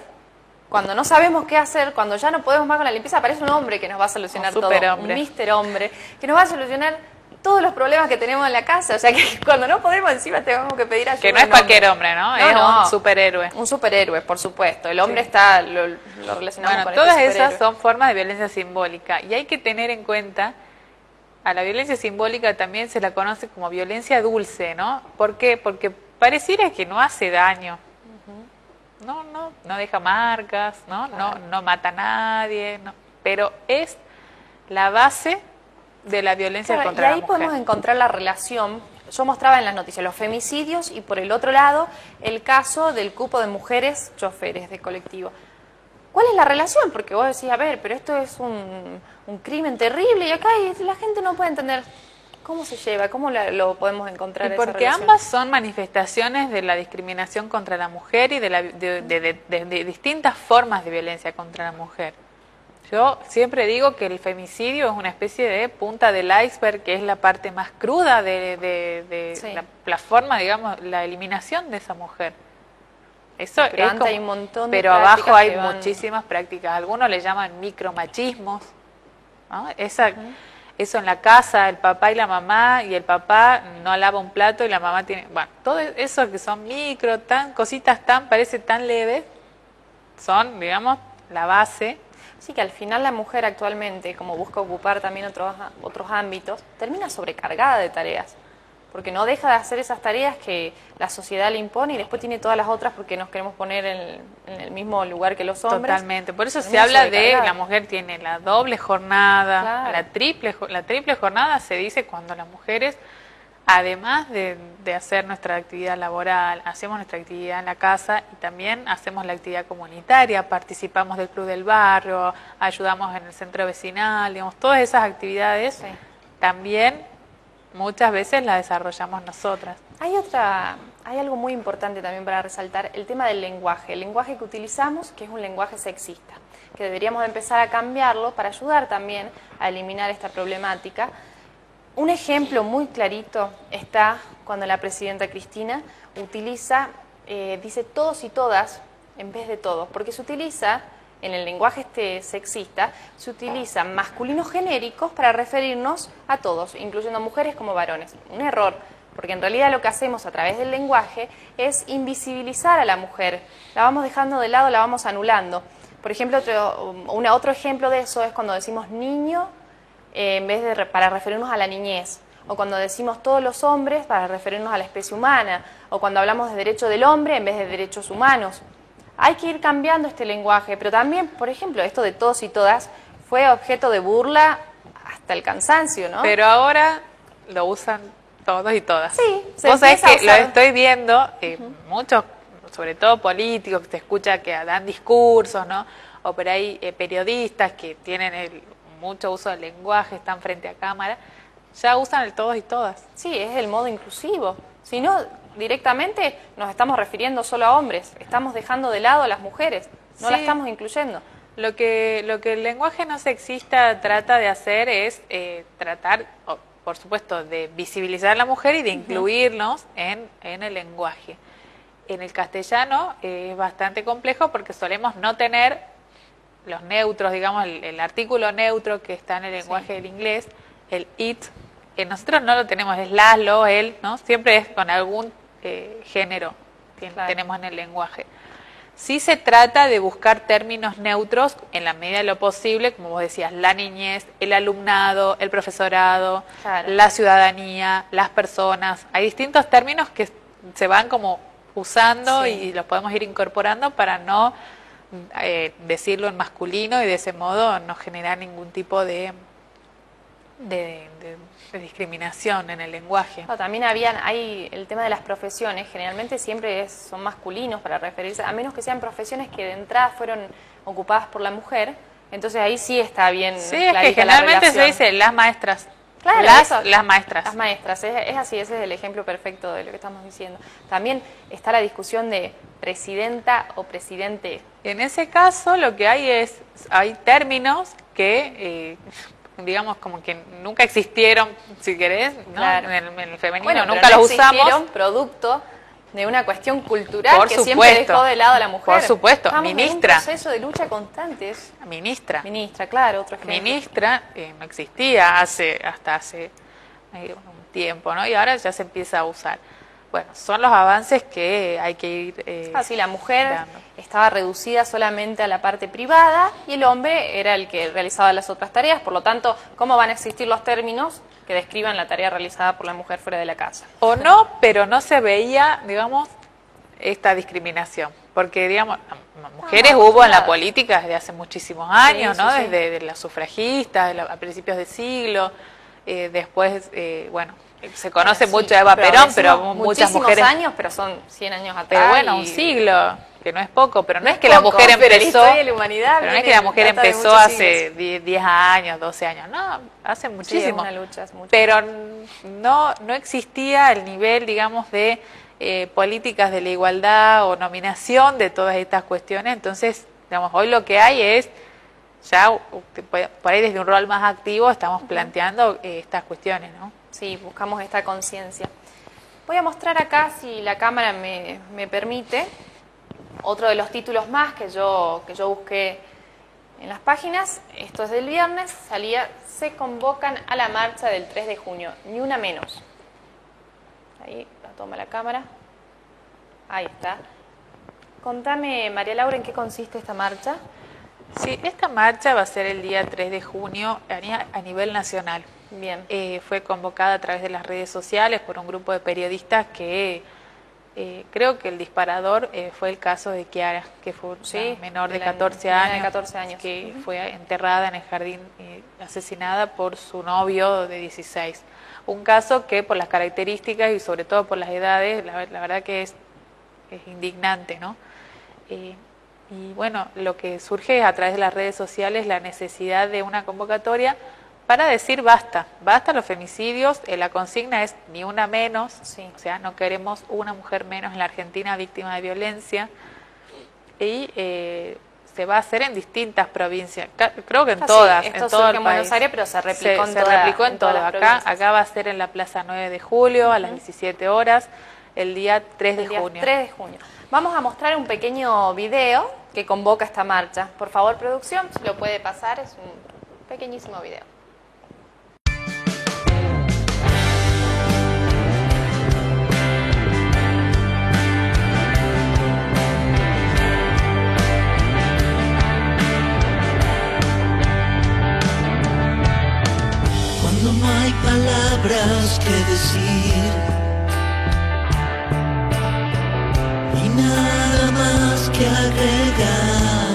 cuando no sabemos qué hacer, cuando ya no podemos más con la limpieza, aparece un hombre que nos va a solucionar todo, un mister hombre, que nos va a solucionar todos los problemas que tenemos en la casa. O sea que cuando no podemos encima tenemos que pedir ayuda. Que no es cualquier hombre, ¿no? Es un superhéroe. Un superhéroe, por supuesto. El hombre está, lo relacionamos con todas este esas son formas de violencia simbólica. Y hay que tener en cuenta, a la violencia simbólica también se la conoce como violencia dulce, ¿no? ¿Por qué? Porque pareciera que no hace daño. No deja marcas, ¿no? Claro. No mata a nadie, no. Pero es la base de la violencia contra la mujer. Y ahí podemos encontrar la relación. Yo mostraba en las noticias los femicidios y por el otro lado el caso del cupo de mujeres choferes de colectivo. ¿Cuál es la relación? Porque vos decís, a ver, pero esto es un crimen terrible y acá la gente no puede entender cómo se lleva, cómo lo podemos encontrar. Y porque ambas son manifestaciones de la discriminación contra la mujer y de distintas formas de violencia contra la mujer. Yo siempre digo que el femicidio es una especie de punta del iceberg, que es la parte más cruda de la forma, digamos, la eliminación de esa mujer. Eso pero es como, hay un montón de pero abajo hay muchísimas prácticas. Algunos le llaman micromachismos, ¿no? Eso en la casa, el papá y la mamá, y el papá no lava un plato y la mamá tiene... Bueno, todo eso que son cositas parece tan leves, son, digamos, la base. Sí, que al final la mujer actualmente, como busca ocupar también otros ámbitos, termina sobrecargada de tareas, porque no deja de hacer esas tareas que la sociedad le impone y después tiene todas las otras porque nos queremos poner en el mismo lugar que los hombres. Totalmente, por eso se habla de la mujer tiene la doble jornada, claro. la triple jornada se dice cuando las mujeres, además de hacer nuestra actividad laboral, hacemos nuestra actividad en la casa y también hacemos la actividad comunitaria, participamos del club del barrio, ayudamos en el centro vecinal, digamos, todas esas actividades también muchas veces las desarrollamos nosotras. Hay algo muy importante también para resaltar, el tema del lenguaje. El lenguaje que utilizamos, que es un lenguaje sexista, que deberíamos empezar a cambiarlo para ayudar también a eliminar esta problemática. Un ejemplo muy clarito está cuando la presidenta Cristina dice todos y todas en vez de todos, porque se utiliza, en el lenguaje sexista, se utilizan masculinos genéricos para referirnos a todos, incluyendo mujeres como varones. Un error, porque en realidad lo que hacemos a través del lenguaje es invisibilizar a la mujer, la vamos dejando de lado, la vamos anulando. Por ejemplo, otro ejemplo de eso es cuando decimos niño, en vez de para referirnos a la niñez, o cuando decimos todos los hombres para referirnos a la especie humana, o cuando hablamos de derecho del hombre en vez de derechos humanos. Hay que ir cambiando este lenguaje, pero también, por ejemplo, esto de todos y todas fue objeto de burla hasta el cansancio, ¿no? Pero ahora lo usan todos y todas. Sí, vos sabés que lo estoy viendo, muchos, sobre todo políticos, que se escucha que dan discursos, ¿no? O por ahí periodistas que tienen mucho uso del lenguaje, están frente a cámara, Ya usan el todos y todas. Sí, es el modo inclusivo. Si no, directamente nos estamos refiriendo solo a hombres. Estamos dejando de lado a las mujeres. No Sí. la estamos incluyendo. Lo que el lenguaje no sexista trata de hacer es tratar, por supuesto, de visibilizar a la mujer y de incluirnos en el lenguaje. En el castellano es bastante complejo porque solemos no tener los neutros, digamos, el artículo neutro que está en el lenguaje del inglés, el it, nosotros no lo tenemos, es la, lo, él, ¿no? Siempre es con algún género Claro. tenemos en el lenguaje. Sí se trata de buscar términos neutros en la medida de lo posible, como vos decías, la niñez, el alumnado, el profesorado, Claro. la ciudadanía, las personas. Hay distintos términos que se van como usando Sí. y los podemos ir incorporando para no decirlo en masculino y de ese modo no generar ningún tipo de discriminación en el lenguaje. No, también hay el tema de las profesiones, generalmente siempre son masculinos para referirse, a menos que sean profesiones que de entrada fueron ocupadas por la mujer, entonces ahí sí está bien Sí, es que clarita la generalmente se relación. dice las maestras. Claro, eso. Las maestras. Las maestras, es así, ese es el ejemplo perfecto de lo que estamos diciendo. También está la discusión de presidenta o presidente. En ese caso lo que hay términos que, digamos, como que nunca existieron, si querés, ¿no? Claro. En el femenino Bueno, nunca pero no los usamos. existieron producto de una cuestión cultural Por que supuesto. siempre dejó de lado a la mujer. Por supuesto, Estamos ministra. en un proceso de lucha constante. Ministra. Ministra, claro, otro ejemplo. Ministra no existía hasta hace un tiempo, ¿no? Y ahora ya se empieza a usar. Bueno, son los avances que hay que ir Así la mujer dando. estaba reducida solamente a la parte privada y el hombre era el que realizaba las otras tareas. Por lo tanto, ¿cómo van a existir los términos que describan la tarea realizada por la mujer fuera de la casa? O no, pero no se veía, digamos, esta discriminación. Porque, digamos, mujeres hubo en la política desde hace muchísimos años, Sí, ¿no? sí, sí. Desde de las sufragistas, a principios de siglo. Después, bueno, se conoce Sí, mucho a Eva Perón, decimos pero muchas muchísimos mujeres... años, pero son 100 años atrás. Pero bueno, un y- siglo, que no es poco, pero no, No es es que la poco, mujer pero la empezó... historia de la humanidad Pero no es viene- que la mujer data de empezó muchos hace siglos. 10 años, 12 años, no, hace Sí, es muchísimo. una lucha, es mucho. Pero no existía el nivel, digamos, de políticas de la igualdad o nominación de todas estas cuestiones. Entonces, digamos, hoy lo que hay es, ya por ahí desde un rol más activo estamos planteando estas cuestiones, ¿no? Sí, buscamos esta conciencia. Voy a mostrar acá, si la cámara me permite, otro de los títulos más que yo busqué en las páginas. Esto es del viernes, se convocan a la marcha del 3 de junio, ni una menos. Ahí la toma la cámara. Ahí está. Contame, María Laura, ¿en qué consiste esta marcha? Sí, esta marcha va a ser el día 3 de junio a nivel nacional. Bien. Fue convocada a través de las redes sociales por un grupo de periodistas que creo que el disparador fue el caso de Kiara, que fue una Sí, menor de de la 14 niña años, de 14 años. que fue enterrada en el jardín, asesinada por su novio de 16. Un caso que por las características y sobre todo por las edades, la verdad que es indignante, ¿no? Y bueno, lo que surge a través de las redes sociales la necesidad de una convocatoria para decir basta a los femicidios. La consigna es ni una menos, Sí. o sea, no queremos una mujer menos en la Argentina víctima de violencia. Y se va a hacer en distintas provincias, creo que en todas, esto en todo surge el en Buenos país. Aires, pero se replicó en se toda- replicó en en todas todo. las Acá provincias. va a ser en la Plaza 9 de Julio a las 17 horas, el día 3 de El día junio. 3 de junio. Vamos a mostrar un pequeño video que convoca esta marcha. Por favor, producción, si lo puede pasar, es un pequeñísimo video. Cuando no hay palabras que decir y nada más que agregar,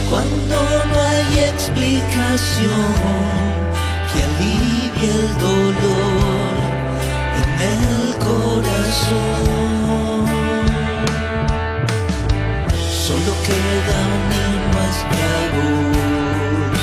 cuando no hay explicación que alivie el dolor en el corazón, solo queda unir nuestra voz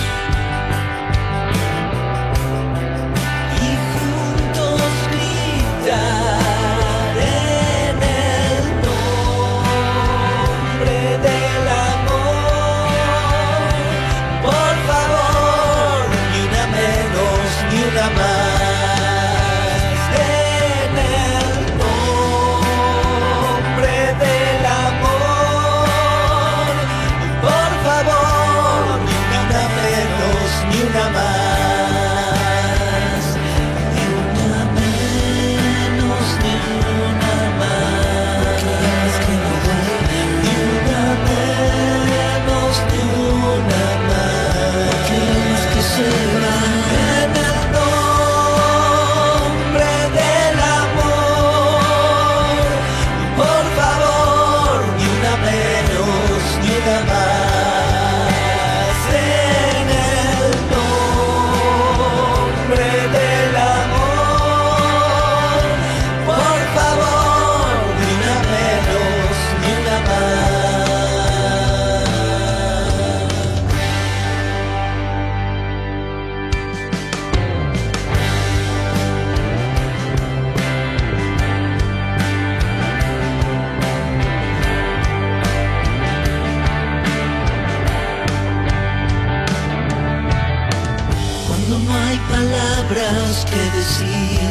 que decir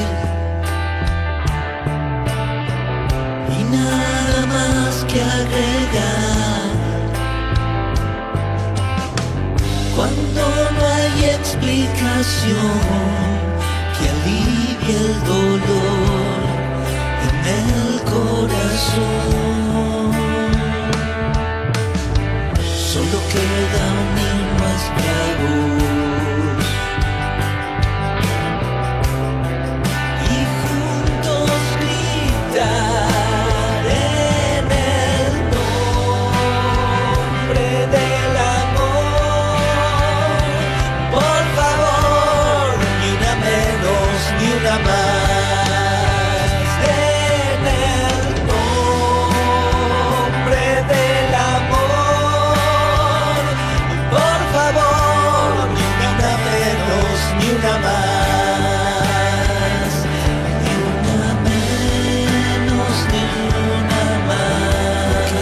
y nada más que agregar. Cuando no hay explicación que alivie el dolor en el corazón, solo queda unir nuestra voz y juntos gritar en el nombre del amor. Por favor, ni una menos, ni una más. En el nombre del amor. Por favor, ni una menos, ni una más. Ni una menos, ni una más. Ni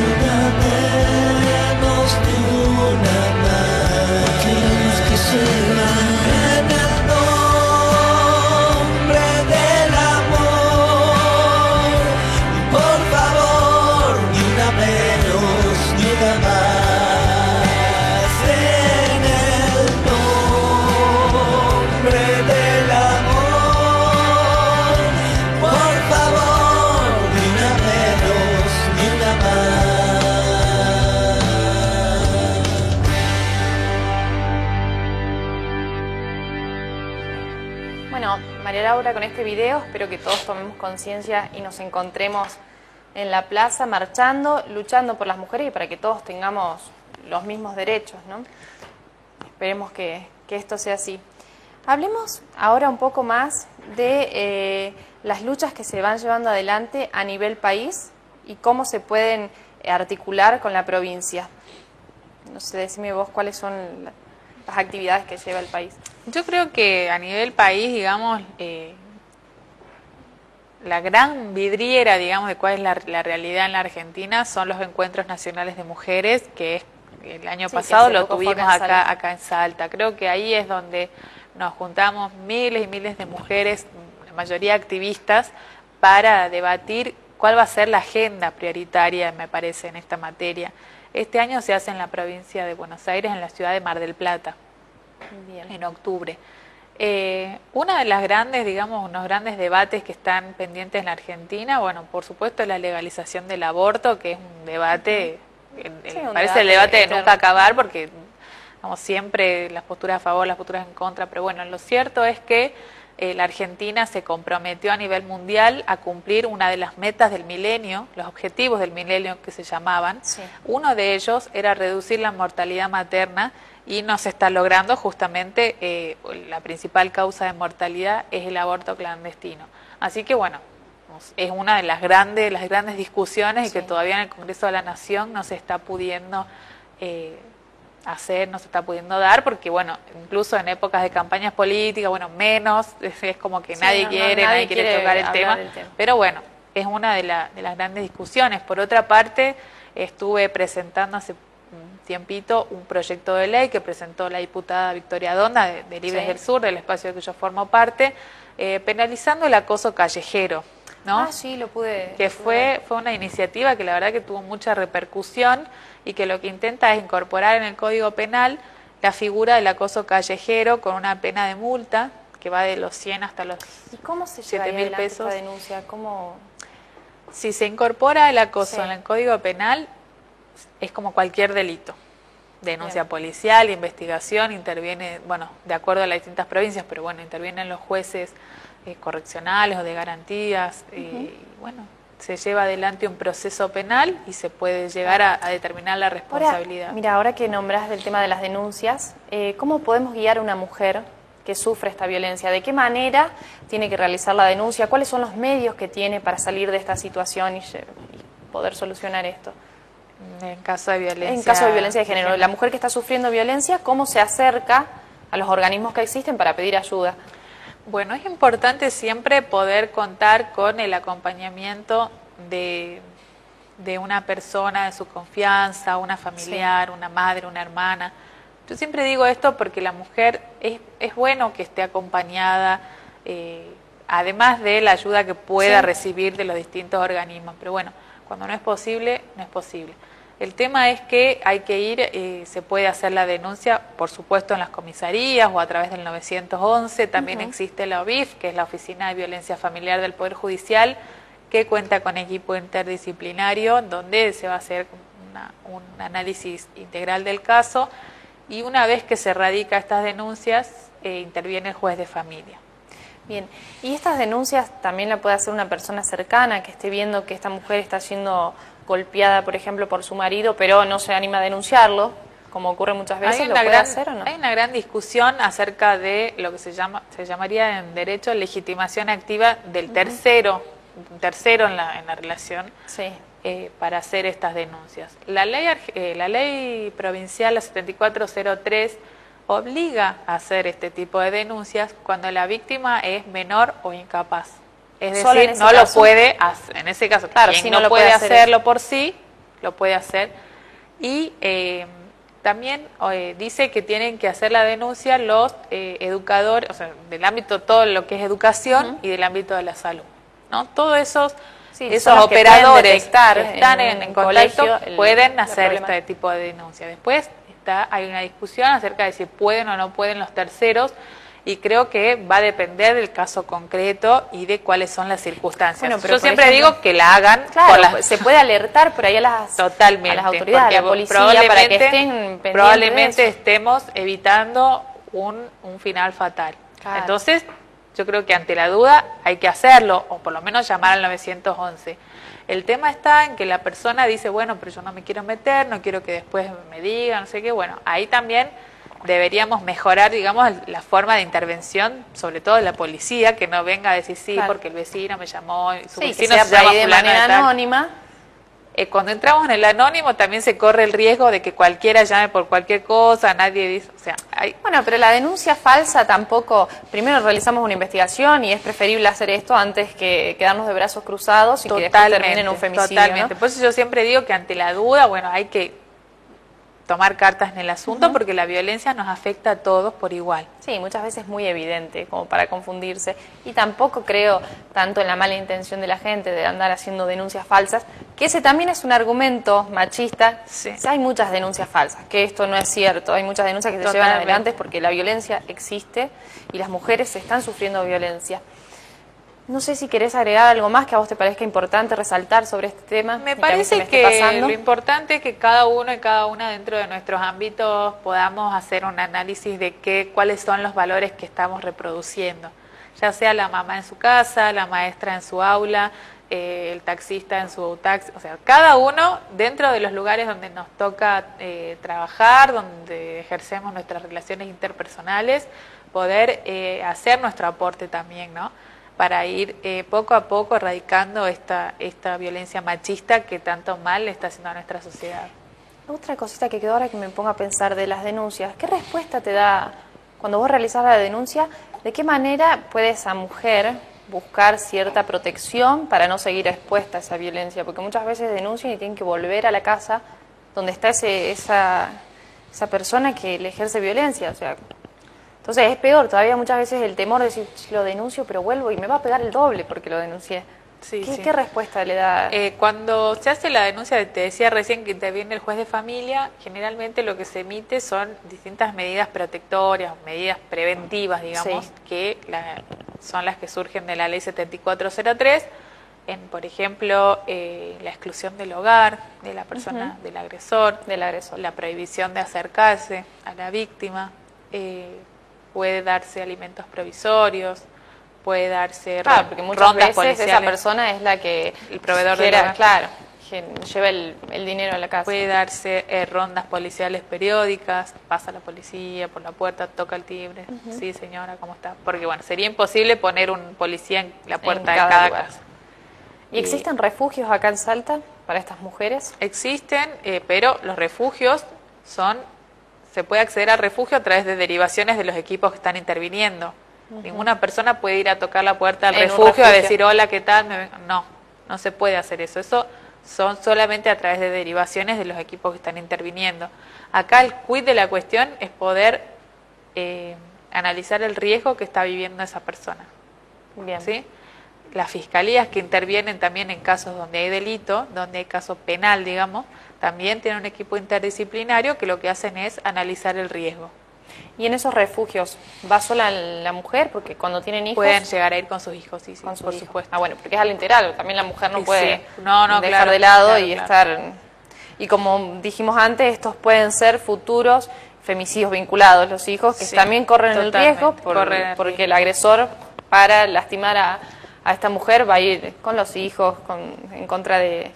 una menos, ni una más. Queremos que sea en el nombre del amor. Por favor, ni una menos, ni una más. En el nombre del amor. Por favor, ni una menos, ni una más. Bueno, María Laura, con este video espero que todos tomemos conciencia y nos encontremos en la plaza marchando, luchando por las mujeres y para que todos tengamos los mismos derechos, ¿no? Esperemos que esto sea así. Hablemos ahora un poco más de las luchas que se van llevando adelante a nivel país y cómo se pueden articular con la provincia. No sé, decime vos cuáles son las actividades que lleva el país. Yo creo que a nivel país, digamos, la gran vidriera, digamos, de cuál es la realidad en la Argentina son los encuentros nacionales de mujeres, que es el año Sí, pasado que hace lo poco tuvimos fue acá en Salta. acá en Salta. Creo que ahí es donde nos juntamos miles y miles de mujeres, la mayoría activistas, para debatir cuál va a ser la agenda prioritaria, me parece, en esta materia. Este año se hace en la provincia de Buenos Aires, en la ciudad de Mar del Plata, Bien. en octubre. Una de las grandes, digamos, unos grandes debates que están pendientes en la Argentina, bueno, por supuesto, es la legalización del aborto, que es un debate, Sí, un parece el debate debate de eterno. nunca acabar, porque vamos, siempre las posturas a favor, las posturas en contra, pero bueno, lo cierto es que la Argentina se comprometió a nivel mundial a cumplir una de las metas del milenio, los objetivos del milenio que se llamaban. Sí. Uno de ellos era reducir la mortalidad materna y no se está logrando. Justamente la principal causa de mortalidad es el aborto clandestino. Así que bueno, es una de las grandes discusiones y que Sí. todavía en el Congreso de la Nación no se está pudiendo hacer, no se está pudiendo dar, porque bueno, incluso en épocas de campañas políticas, bueno, menos, es como que Sí, nadie no, quiere, nadie quiere tocar el hablar tema, del tema. pero bueno, es una de las grandes discusiones. Por otra parte, estuve presentando hace un tiempito un proyecto de ley que presentó la diputada Victoria Donda de Libres Sí. del Sur, del espacio del que yo formo parte, penalizando el acoso callejero, ¿no? Ah, sí, lo pude. Que fue una iniciativa que la verdad que tuvo mucha repercusión y que lo que intenta es incorporar en el Código Penal la figura del acoso callejero con una pena de multa que va de los 100 hasta los ¿Y cómo se 7.000 llevaría adelante esta pesos. denuncia? ¿Cómo? Si se incorpora el acoso Sí. en el Código Penal, es como cualquier delito. Denuncia Bien. policial, investigación, interviene, bueno, de acuerdo a las distintas provincias, pero bueno, intervienen los jueces correccionales o de garantías, y bueno, se lleva adelante un proceso penal y se puede llegar a determinar la responsabilidad. Ahora, mira, ahora que nombras del tema de las denuncias, ¿cómo podemos guiar a una mujer que sufre esta violencia? ¿De qué manera tiene que realizar la denuncia? ¿Cuáles son los medios que tiene para salir de esta situación y poder solucionar esto? En caso de violencia. En caso de violencia de género, la mujer que está sufriendo violencia, ¿cómo se acerca a los organismos que existen para pedir ayuda? Bueno, es importante siempre poder contar con el acompañamiento de una persona de su confianza, una familiar, una madre, una hermana, Yo siempre digo esto porque la mujer es bueno que esté acompañada, además de la ayuda que pueda recibir de los distintos organismos. Pero bueno, cuando no es posible, no es posible. El tema es que hay que ir, se puede hacer la denuncia, por supuesto, en las comisarías o a través del 911. También existe la OVIF, que es la Oficina de Violencia Familiar del Poder Judicial, que cuenta con equipo interdisciplinario, donde se va a hacer un análisis integral del caso. Y una vez que se radica estas denuncias, interviene el juez de familia. Bien, y estas denuncias también la puede hacer una persona cercana que esté viendo que esta mujer está siendo golpeada, por ejemplo, por su marido, pero no se anima a denunciarlo, como ocurre muchas veces. ¿Lo puede hacer o no? Hay una gran discusión acerca de lo que se llamaría en derecho legitimación activa del tercero, un tercero en la relación, para hacer estas denuncias. La ley provincial, la 7403, obliga a hacer este tipo de denuncias cuando la víctima es menor o incapaz. Es decir, no lo puede hacer. En ese caso, claro, si no puede hacerlo por sí, lo puede hacer. Y también dice que tienen que hacer la denuncia los educadores, o sea, del ámbito todo lo que es educación y del ámbito de la salud, ¿no? Todos esos operadores que están en contacto pueden hacer este tipo de denuncia. Después hay una discusión acerca de si pueden o no pueden los terceros, y creo que va a depender del caso concreto y de cuáles son las circunstancias. Bueno, pero yo siempre digo que la hagan. Claro, se puede alertar por ahí a las autoridades, a la policía, para que estén pendientes. Probablemente estemos evitando un final fatal. Claro. Entonces, yo creo que ante la duda hay que hacerlo, o por lo menos llamar al 911. El tema está en que la persona dice, bueno, pero yo no me quiero meter, no quiero que después me digan, no sé qué. Bueno, ahí también deberíamos mejorar, digamos, la forma de intervención, sobre todo de la policía, que no venga a decir porque el vecino me llamó, su vecino se llama de manera anónima. Cuando entramos en el anónimo también se corre el riesgo de que cualquiera llame por cualquier cosa, nadie dice, o sea, Bueno, pero la denuncia falsa tampoco, primero realizamos una investigación y es preferible hacer esto antes que quedarnos de brazos cruzados y que después termine en un femicidio. Totalmente, por eso yo siempre digo que ante la duda, bueno, hay que tomar cartas en el asunto porque la violencia nos afecta a todos por igual. Sí, muchas veces muy evidente como para confundirse, y tampoco creo tanto en la mala intención de la gente de andar haciendo denuncias falsas, que ese también es un argumento machista. Hay muchas denuncias falsas, que esto no es cierto, hay muchas denuncias que se llevan adelante porque la violencia existe y las mujeres están sufriendo violencia. No sé si querés agregar algo más que a vos te parezca importante resaltar sobre este tema. Me parece que lo importante es que cada uno y cada una dentro de nuestros ámbitos podamos hacer un análisis de cuáles son los valores que estamos reproduciendo. Ya sea la mamá en su casa, la maestra en su aula, el taxista en su taxi. O sea, cada uno dentro de los lugares donde nos toca trabajar, donde ejercemos nuestras relaciones interpersonales, poder hacer nuestro aporte también, ¿no? Para ir poco a poco erradicando esta violencia machista que tanto mal le está haciendo a nuestra sociedad. Otra cosita que quedó ahora que me pongo a pensar de las denuncias, ¿qué respuesta te da cuando vos realizás la denuncia? ¿De qué manera puede esa mujer buscar cierta protección para no seguir expuesta a esa violencia? Porque muchas veces denuncian y tienen que volver a la casa donde está esa persona que le ejerce violencia, o sea... Entonces es peor, todavía muchas veces el temor de decir, lo denuncio, pero vuelvo y me va a pegar el doble porque lo denuncié. ¿Qué respuesta le da? Cuando se hace la denuncia, te decía recién que interviene el juez de familia, generalmente lo que se emite son distintas medidas protectorias, medidas preventivas, digamos, que son las que surgen de la ley 7403, por ejemplo, la exclusión del hogar de la persona, del agresor, la prohibición de acercarse a la víctima, puede darse alimentos provisorios, puede darse porque muchas veces esa persona es la que el proveedor del hogar, que lleva el dinero a la casa. Puede darse rondas policiales periódicas, pasa la policía por la puerta, toca el timbre, sí señora, ¿cómo está? Porque bueno, sería imposible poner un policía en la puerta de cada casa. ¿Y existen refugios acá en Salta para estas mujeres? Existen, pero los refugios se puede acceder al refugio a través de derivaciones de los equipos que están interviniendo. Ninguna persona puede ir a tocar la puerta del refugio a decir, hola, ¿qué tal? No se puede hacer eso. Eso son solamente a través de derivaciones de los equipos que están interviniendo. Acá el quid de la cuestión es poder analizar el riesgo que está viviendo esa persona. Bien. ¿Sí? Las fiscalías que intervienen también en casos donde hay delito, donde hay caso penal, digamos, también tienen un equipo interdisciplinario que lo que hacen es analizar el riesgo. ¿Y en esos refugios va sola la mujer? Porque cuando tienen hijos... Pueden llegar a ir con sus hijos, sí, con sus por hijos. supuesto. Ah, bueno, porque es algo integral. También la mujer no Sí, puede sí. No, dejar claro, de lado claro, y claro. estar... Y como dijimos antes, estos pueden ser futuros femicidios vinculados, los hijos, que Sí, también corren el totalmente, riesgo corren el porque riesgo. el agresor, para lastimar a esta mujer, va a ir con los hijos, en contra de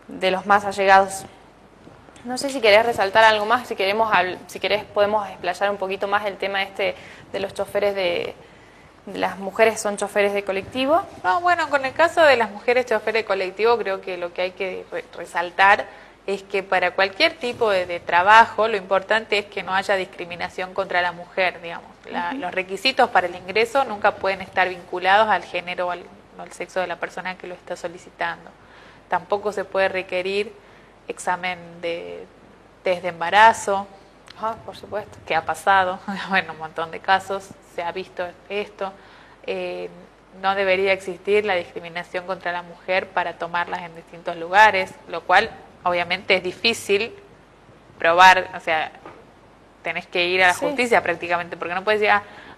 los más allegados. No sé si querés resaltar algo más, si querés podemos explayar un poquito más el tema de los choferes de las mujeres son choferes de colectivo. No, bueno, con el caso de las mujeres choferes de colectivo, creo que lo que hay que resaltar es que para cualquier tipo de trabajo, lo importante es que no haya discriminación contra la mujer, digamos. Los requisitos para el ingreso nunca pueden estar vinculados al género o al sexo de la persona que lo está solicitando. Tampoco se puede requerir examen de test de embarazo, Por supuesto. que ha pasado, bueno, un montón de casos, se ha visto esto. No debería existir la discriminación contra la mujer para tomarlas en distintos lugares, lo cual obviamente es difícil probar, o sea, tenés que ir a la justicia prácticamente, porque no puedes decir,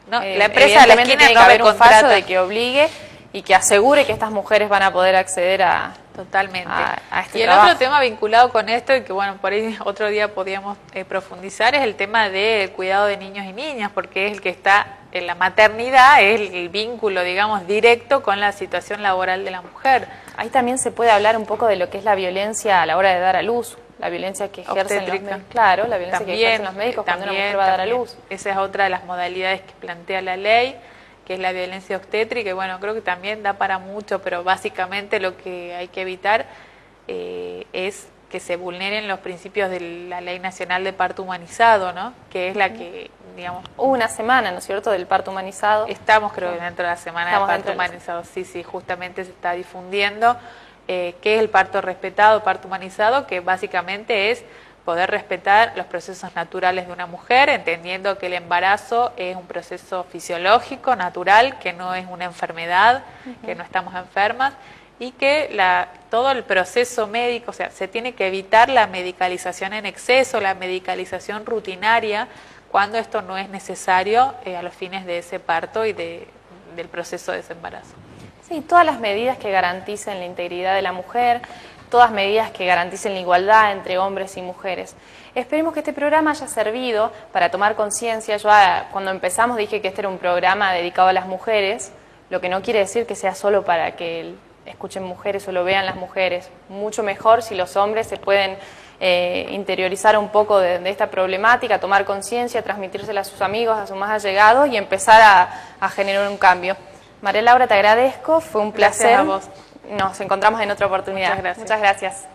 no, la empresa de la esquina tiene que no me haber un fallo contrata. de que obligue y que asegure que estas mujeres van a poder acceder a Totalmente. a este y el trabajo. otro tema vinculado con esto, y que bueno, por ahí otro día podríamos profundizar, es el tema del cuidado de niños y niñas, porque es el que está en la maternidad, es el vínculo, digamos, directo con la situación laboral de la mujer. Ahí también se puede hablar un poco de lo que es la violencia a la hora de dar a luz, la violencia que ejercen los Obstétrica. médicos. Claro, la violencia que También, ejercen los médicos cuando una también, mujer va a dar a también. luz. Esa es otra de las modalidades que plantea la ley, que es la violencia obstétrica, y bueno, creo que también da para mucho, pero básicamente lo que hay que evitar es que se vulneren los principios de la Ley Nacional de Parto Humanizado, ¿no? Que es la que, digamos, Hubo una semana, ¿no es cierto?, del parto humanizado. estamos creo que dentro de la semana Estamos de parto dentro de la- humanizado, sí, justamente se está difundiendo qué es el parto respetado, parto humanizado, que básicamente es poder respetar los procesos naturales de una mujer, entendiendo que el embarazo es un proceso fisiológico, natural, que no es una enfermedad, que no estamos enfermas, y que todo el proceso médico, o sea, se tiene que evitar la medicalización en exceso, la medicalización rutinaria, cuando esto no es necesario a los fines de ese parto y del proceso de ese embarazo. Sí, todas las medidas que garanticen la integridad de la mujer, todas medidas que garanticen la igualdad entre hombres y mujeres. Esperemos que este programa haya servido para tomar conciencia. Yo cuando empezamos dije que este era un programa dedicado a las mujeres, lo que no quiere decir que sea solo para que escuchen mujeres o lo vean las mujeres. Mucho mejor si los hombres se pueden interiorizar un poco de esta problemática, tomar conciencia, transmitírsela a sus amigos, a sus más allegados y empezar a generar un cambio. María Laura, te agradezco, fue un Gracias placer. a vos. Nos encontramos en otra oportunidad. Muchas gracias. Muchas gracias.